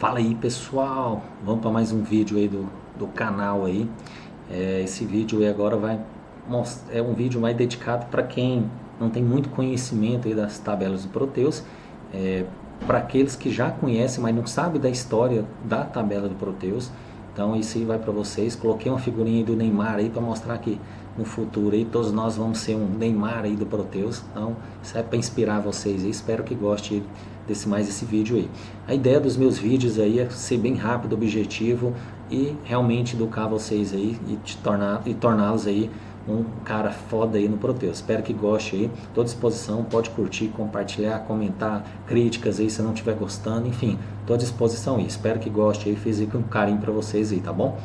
Fala aí pessoal, vamos para mais um vídeo aí do canal aí. Esse vídeo aí agora é um vídeo mais dedicado para quem não tem muito conhecimento aí das tabelas do Proteus, para aqueles que já conhecem, mas não sabem da história da tabela do Proteus. Então isso aí vai para vocês. Coloquei uma figurinha do Neymar aí para mostrar que no futuro aí todos nós vamos ser um Neymar aí do Proteus. Então isso é para inspirar vocês aí. Espero que gostem desse vídeo aí. A ideia dos meus vídeos aí é ser bem rápido, objetivo e realmente educar vocês aí e torná-los aí um cara foda aí no Proteus. Espero que goste aí. Estou à disposição, pode curtir, compartilhar, comentar, críticas aí se não estiver gostando, enfim, estou à disposição aí. Espero que goste aí, fiz aí com carinho para vocês aí, tá bom?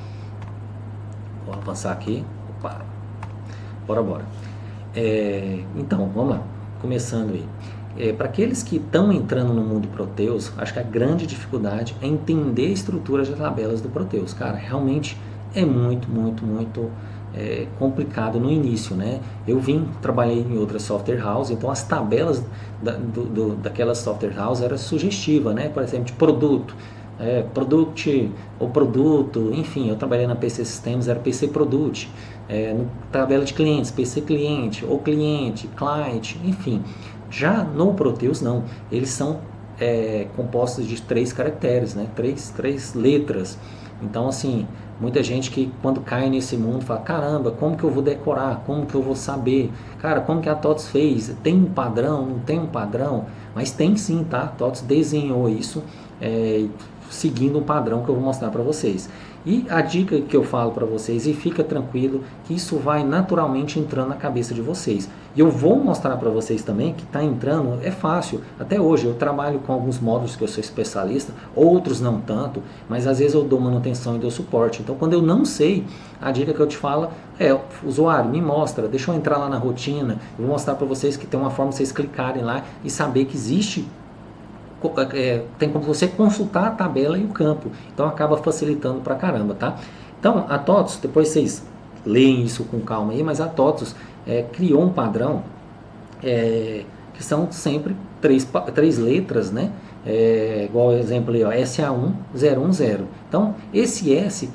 Vou avançar aqui. Opa. Bora. Então, vamos lá. Começando aí. Para aqueles que estão entrando no mundo Proteus, acho que a grande dificuldade é entender a estrutura das tabelas do Proteus. Cara, realmente é muito complicado no início, né? Trabalhei em outra software house, então as tabelas daquelas software house era sugestiva, né? Por exemplo, de produto, product ou produto, enfim, eu trabalhei na PC Systems, era PC Product, tabela de clientes, PC cliente, ou cliente, client, enfim. Já no Proteus não, eles são compostos de 3 caracteres, né? Três letras. Então assim, muita gente que quando cai nesse mundo fala, caramba, como que eu vou decorar? Como que eu vou saber? Cara, como que a TOTS fez? Tem um padrão? Não tem um padrão? Mas tem sim, tá? A TOTS desenhou isso seguindo um padrão que eu vou mostrar para vocês. E a dica que eu falo para vocês, e fica tranquilo, que isso vai naturalmente entrando na cabeça de vocês. E eu vou mostrar para vocês também que está entrando, é fácil. Até hoje eu trabalho com alguns módulos que eu sou especialista, outros não tanto, mas às vezes eu dou manutenção e dou suporte. Então quando eu não sei, a dica que eu te falo usuário, me mostra, deixa eu entrar lá na rotina, eu vou mostrar para vocês que tem uma forma de vocês clicarem lá e saber que existe tem como você consultar a tabela e o campo, então acaba facilitando pra caramba, tá? Então a TOTOS, depois vocês leem isso com calma aí, mas a TOTOS criou um padrão que são sempre três letras, né? Igual o exemplo aí, ó, SA1010. Então esse S,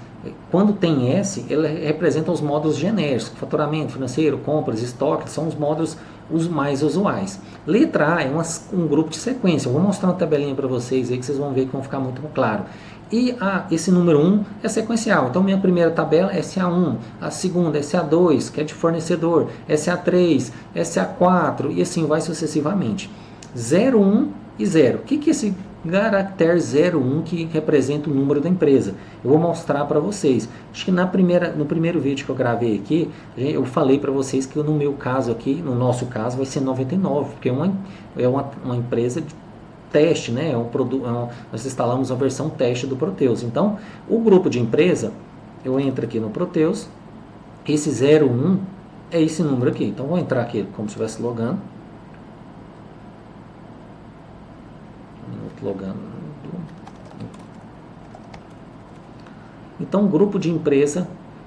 quando tem S, ele representa os módulos genéricos, faturamento, financeiro, compras, estoque, são os módulos os mais usuais. Letra A é um grupo de sequência. Eu vou mostrar uma tabelinha para vocês aí que vocês vão ver que vão ficar muito claro. E esse número 1 é sequencial. Então minha primeira tabela é SA1, a segunda é SA2, que é de fornecedor, SA3, SA4 e assim vai sucessivamente. 0, 1 e 0. O que é esse caractere 01 que representa o número da empresa? Eu vou mostrar para vocês. Acho que no primeiro vídeo que eu gravei aqui, eu falei para vocês que no meu caso aqui, no nosso caso, vai ser 99, porque é uma empresa de teste, né? Nós instalamos a versão teste do Proteus. Então, o grupo de empresa, eu entro aqui no Proteus, esse 01 é esse número aqui. Então, vou entrar aqui como se estivesse logando. Logando. Então, o grupo de empresa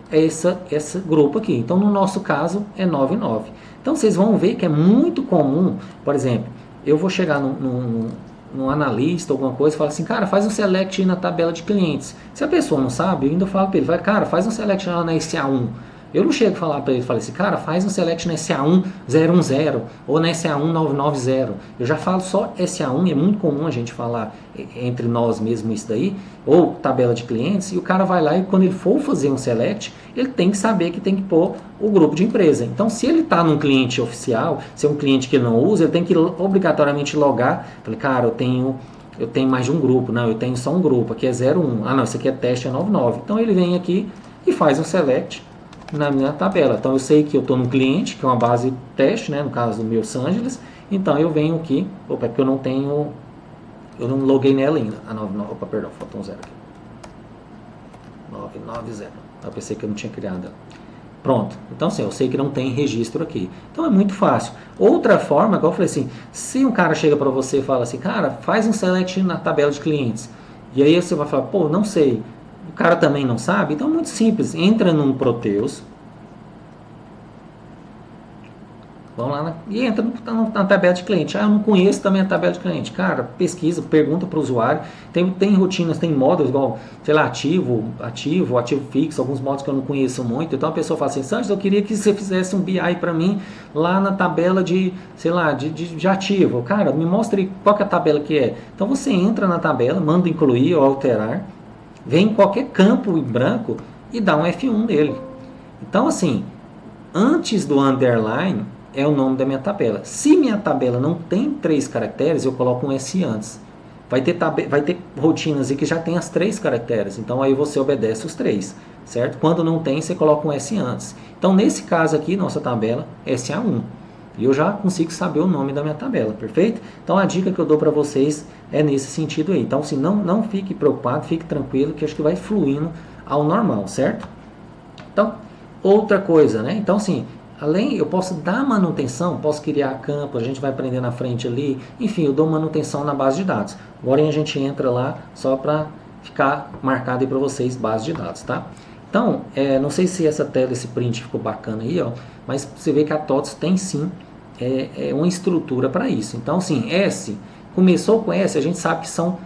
é esse grupo aqui. Então, no nosso caso, é 99. Então, vocês vão ver que é muito comum, por exemplo, eu vou chegar num analista, alguma coisa, e falar assim, cara, faz um select na tabela de clientes. Se a pessoa não sabe, eu ainda falo para ele, cara, faz um select lá na SA1. Eu não chego a falar para ele, falo assim, cara, faz um select na SA1010 ou na SA1990. Eu já falo só SA1, e é muito comum a gente falar entre nós mesmo isso daí, ou tabela de clientes, e o cara vai lá e quando ele for fazer um select, ele tem que saber que tem que pôr o grupo de empresa. Então, se ele está num cliente oficial, se é um cliente que ele não usa, ele tem que obrigatoriamente logar. Falei, cara, eu tenho mais de um grupo. Não, eu tenho só um grupo, aqui é 01. Ah, não, esse aqui é teste, é 99. Então, ele vem aqui e faz um select na minha tabela. Então eu sei que eu estou no cliente, que é uma base teste, né, no caso do meu Los Angeles. Então eu venho aqui, opa, é porque eu não loguei nela ainda. Opa, perdão, faltou um 0 aqui. 990. Eu pensei que eu não tinha criado. Pronto. Então assim, eu sei que não tem registro aqui. Então é muito fácil. Outra forma, igual eu falei assim, se um cara chega para você e fala assim, cara, faz um select na tabela de clientes. E aí você vai falar, pô, não sei. O cara também não sabe, então é muito simples. Entra num Proteus. Vamos lá e entra na tabela de cliente. Ah, eu não conheço também a tabela de cliente. Cara, pesquisa, pergunta para o usuário. Tem rotinas, tem módulos igual, sei lá, ativo fixo, alguns módulos que eu não conheço muito. Então a pessoa fala assim, Santos, eu queria que você fizesse um BI para mim lá na tabela de, sei lá, de ativo. Cara, me mostre qual que é a tabela que é. Então você entra na tabela, manda incluir ou alterar, vem em qualquer campo em branco e dá um F1 nele. Então assim, antes do underline é o nome da minha tabela. Se minha tabela não tem 3 caracteres, eu coloco um S antes. Vai ter rotinas que já tem as 3 caracteres, então aí você obedece os 3, certo? Quando não tem, você coloca um S antes. Então nesse caso aqui, nossa tabela SA1. E eu já consigo saber o nome da minha tabela, perfeito? Então a dica que eu dou para vocês é nesse sentido aí. Então se não fique preocupado, fique tranquilo, que acho que vai fluindo ao normal, certo? Então, outra coisa, né? Então assim, eu posso dar manutenção, posso criar campo, a gente vai aprender na frente ali, enfim, eu dou manutenção na base de dados. Agora a gente entra lá só para ficar marcado aí para vocês base de dados, tá? Então, não sei se essa tela, esse print ficou bacana aí, ó, mas você vê que a TOTS tem sim uma estrutura para isso. Então, sim, começou com S, a gente sabe que são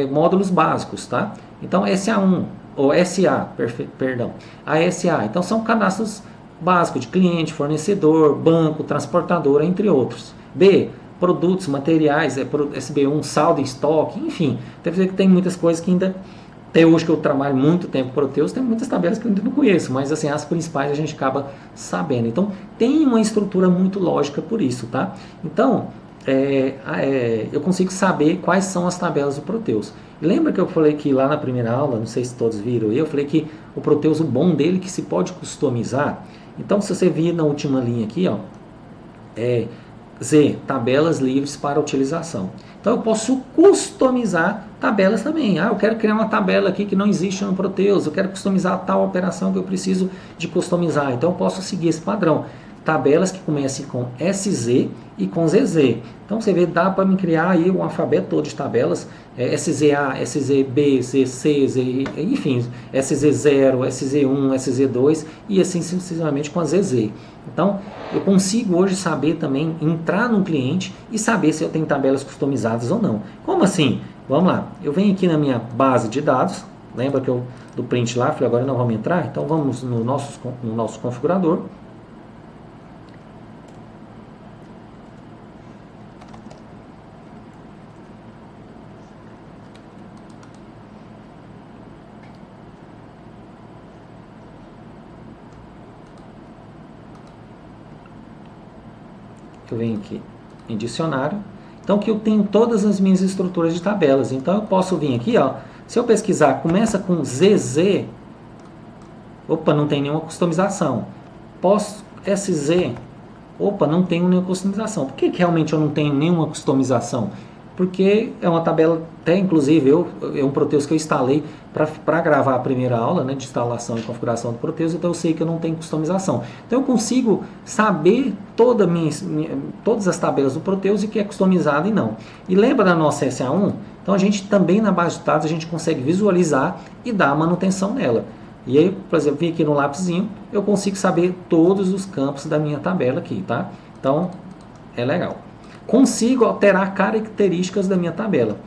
módulos básicos, tá? Então, SA1 ou SA, perdão, ASA, então são cadastros básico de cliente, fornecedor, banco, transportadora, entre outros. B, produtos, materiais, SB1, saldo em estoque, enfim. Deve dizer que tem muitas coisas que ainda, até hoje que eu trabalho muito tempo com Proteus, tem muitas tabelas que eu ainda não conheço, mas assim, as principais a gente acaba sabendo. Então, tem uma estrutura muito lógica por isso, tá? Então, eu consigo saber quais são as tabelas do Proteus. Lembra que eu falei que lá na primeira aula, não sei se todos viram, eu falei que o Proteus, o bom dele é que se pode customizar. Então, se você vir na última linha aqui, ó, Z, tabelas livres para utilização. Então, eu posso customizar tabelas também. Ah, eu quero criar uma tabela aqui que não existe no Proteus, eu quero customizar tal operação que eu preciso de customizar. Então, eu posso seguir esse padrão. Tabelas que comecem com SZ e com ZZ. Então você vê, dá para me criar aí um alfabeto todo de tabelas, SZA, SZB, ZC, enfim, SZ0, SZ1, SZ2 e assim sucessivamente com a ZZ. Então eu consigo hoje saber também, entrar no cliente e saber se eu tenho tabelas customizadas ou não. Como assim? Vamos lá, eu venho aqui na minha base de dados, lembra que eu do print lá, falei agora não vamos entrar? Então vamos no nosso configurador. Eu venho aqui em dicionário, então que eu tenho todas as minhas estruturas de tabelas, então eu posso vir aqui, ó, se eu pesquisar, começa com ZZ, opa, não tem nenhuma customização, posso SZ, opa, não tenho nenhuma customização, por que realmente eu não tenho nenhuma customização? Porque é uma tabela, até inclusive é um Proteus que eu instalei para gravar a primeira aula, né, de instalação e configuração do Proteus, então eu sei que eu não tenho customização. Então eu consigo saber todas as tabelas do Proteus e que é customizado e não. E lembra da nossa SA1? Então a gente também na base de dados a gente consegue visualizar e dar a manutenção nela. E aí, por exemplo, vim aqui no lápisinho, eu consigo saber todos os campos da minha tabela aqui, tá? Então, é legal. Consigo alterar características da minha tabela.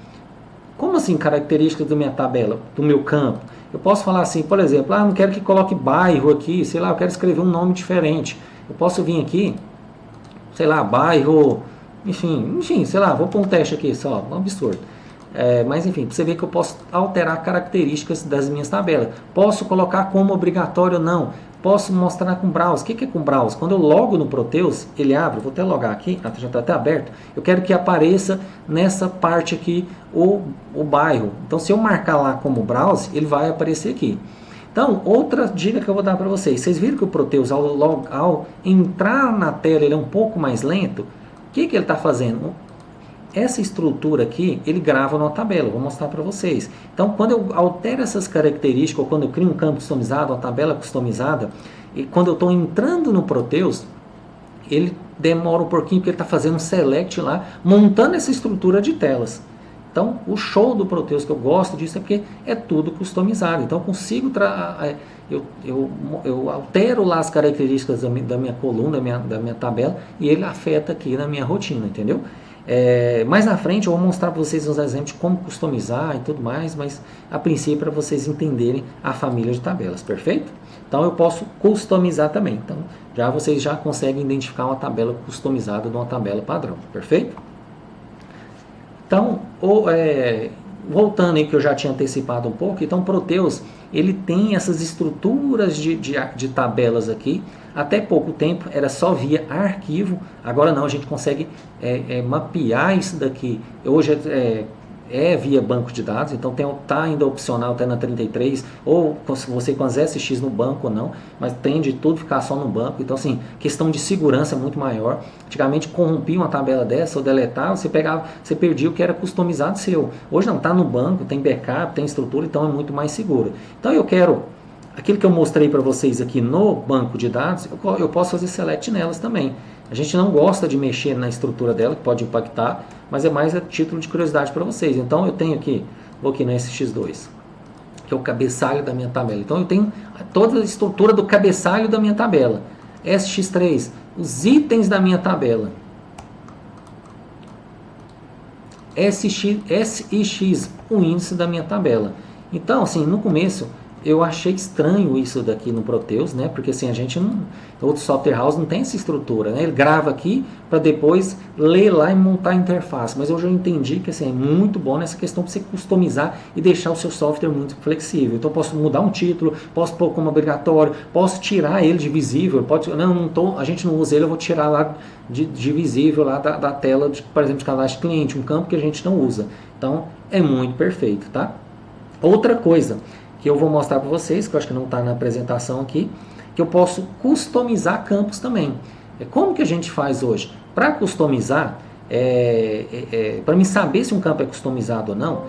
Como assim características da minha tabela, do meu campo? Eu posso falar assim, por exemplo, não quero que coloque bairro aqui, sei lá, eu quero escrever um nome diferente. Eu posso vir aqui, sei lá, bairro, enfim, sei lá, vou pôr um teste aqui, só, um absurdo. Mas enfim, você vê que eu posso alterar características das minhas tabelas. Posso colocar como obrigatório ou não. Posso mostrar com browse. O que é com browse? Quando eu logo no Proteus, ele abre, vou até logar aqui, já está até aberto. Eu quero que apareça nessa parte aqui o bairro. Então se eu marcar lá como browse, ele vai aparecer aqui. Então, outra dica que eu vou dar para vocês. Viram que o Proteus, ao entrar na tela, ele é um pouco mais lento? O que ele está fazendo? Essa estrutura aqui, ele grava numa tabela, vou mostrar para vocês. Então, quando eu altero essas características, ou quando eu crio um campo customizado, uma tabela customizada, e quando eu estou entrando no Proteus, ele demora um pouquinho, porque ele está fazendo um select lá, montando essa estrutura de telas. Então, o show do Proteus que eu gosto disso é porque é tudo customizado. Então, eu consigo eu altero lá as características da minha coluna, da minha tabela, e ele afeta aqui na minha rotina, entendeu? Mais na frente eu vou mostrar para vocês uns exemplos de como customizar e tudo mais, mas a princípio para vocês entenderem a família de tabelas, perfeito? Então eu posso customizar também. Então vocês já conseguem identificar uma tabela customizada de uma tabela padrão, perfeito? Então, voltando aí que eu já tinha antecipado um pouco, então o Proteus ele tem essas estruturas de tabelas aqui. Até pouco tempo era só via arquivo, agora não, a gente consegue mapear isso daqui. Hoje é via banco de dados, então está ainda opcional até na 33, ou você com as SX no banco ou não, mas tem de tudo ficar só no banco. Então assim, questão de segurança é muito maior. Antigamente corrompia uma tabela dessa ou deletava, você perdia o que era customizado seu. Hoje não, está no banco, tem backup, tem estrutura, então é muito mais seguro. Então eu quero aquilo que eu mostrei para vocês aqui no banco de dados, eu posso fazer select nelas também. A gente não gosta de mexer na estrutura dela, que pode impactar, mas é mais a título de curiosidade para vocês. Então eu tenho aqui, vou aqui na SX2, que é o cabeçalho da minha tabela. Então eu tenho toda a estrutura do cabeçalho da minha tabela. SX3, os itens da minha tabela. SX, o índice da minha tabela. Então, assim, no começo eu achei estranho isso daqui no Proteus, né? Porque assim, a gente não, outro software house não tem essa estrutura, né? Ele grava aqui para depois ler lá e montar a interface. Mas hoje eu entendi que assim, é muito bom nessa questão para você customizar e deixar o seu software muito flexível. Então eu posso mudar um título, posso pôr como obrigatório, posso tirar ele de visível, a gente não usa ele, eu vou tirar lá de visível lá da tela, por exemplo, de cadastro de cliente, um campo que a gente não usa. Então é muito perfeito, tá? Outra coisa que eu vou mostrar para vocês, que eu acho que não está na apresentação aqui, que eu posso customizar campos também. Como que a gente faz hoje? Para customizar, para mim saber se um campo é customizado ou não,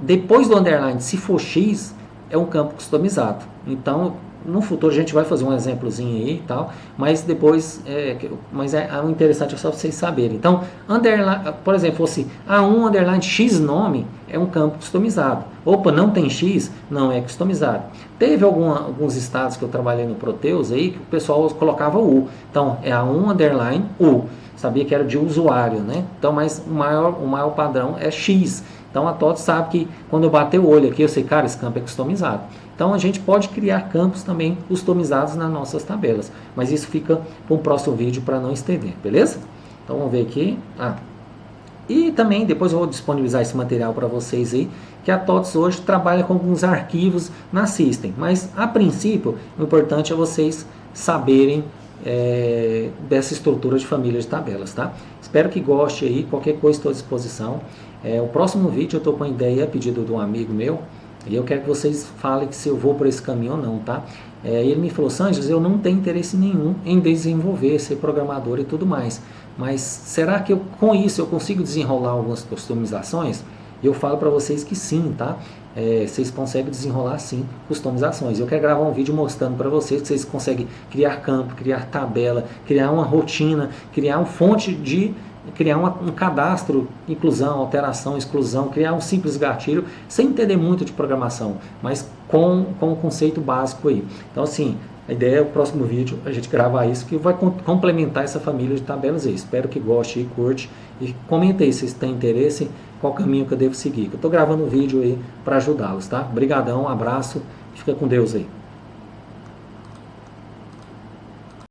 depois do underline, se for X, é um campo customizado. Então, no futuro a gente vai fazer um exemplozinho aí e tal, mas depois, o interessante é só vocês saberem. Então, underline, por exemplo, fosse A1 underline X nome, é um campo customizado. Opa, não tem X? Não é customizado. Teve alguns estados que eu trabalhei no Proteus aí, que o pessoal colocava U. Então, é A1 underline U. Sabia que era de usuário, né? Então, mas o maior padrão é X. Então, a TOTS sabe que quando eu bater o olho aqui, eu sei, cara, esse campo é customizado. Então, a gente pode criar campos também customizados nas nossas tabelas. Mas isso fica para um próximo vídeo para não estender, beleza? Então, vamos ver aqui. E também, depois eu vou disponibilizar esse material para vocês aí, que a TOTS hoje trabalha com alguns arquivos na System. Mas, a princípio, o importante é vocês saberem dessa estrutura de família de tabelas, tá? Espero que goste aí, qualquer coisa estou à disposição. O próximo vídeo eu estou com a ideia, a pedido de um amigo meu, e eu quero que vocês falem se eu vou por esse caminho ou não, tá? Ele me falou, Sanches, eu não tenho interesse nenhum em desenvolver, ser programador e tudo mais, mas será que com isso eu consigo desenrolar algumas customizações? E eu falo para vocês que sim, tá? Vocês conseguem desenrolar sim customizações. Eu quero gravar um vídeo mostrando para vocês que vocês conseguem criar campo, criar tabela, criar uma rotina, criar uma fonte criar um cadastro, inclusão, alteração, exclusão, criar um simples gatilho, sem entender muito de programação, mas com um conceito básico aí. Então assim, a ideia é o próximo vídeo a gente gravar isso, que vai complementar essa família de tabelas aí. Espero que goste e curte, e comente aí se vocês têm interesse, qual caminho que eu devo seguir. Eu estou gravando um vídeo aí para ajudá-los, tá? Obrigadão, um abraço, fica com Deus aí.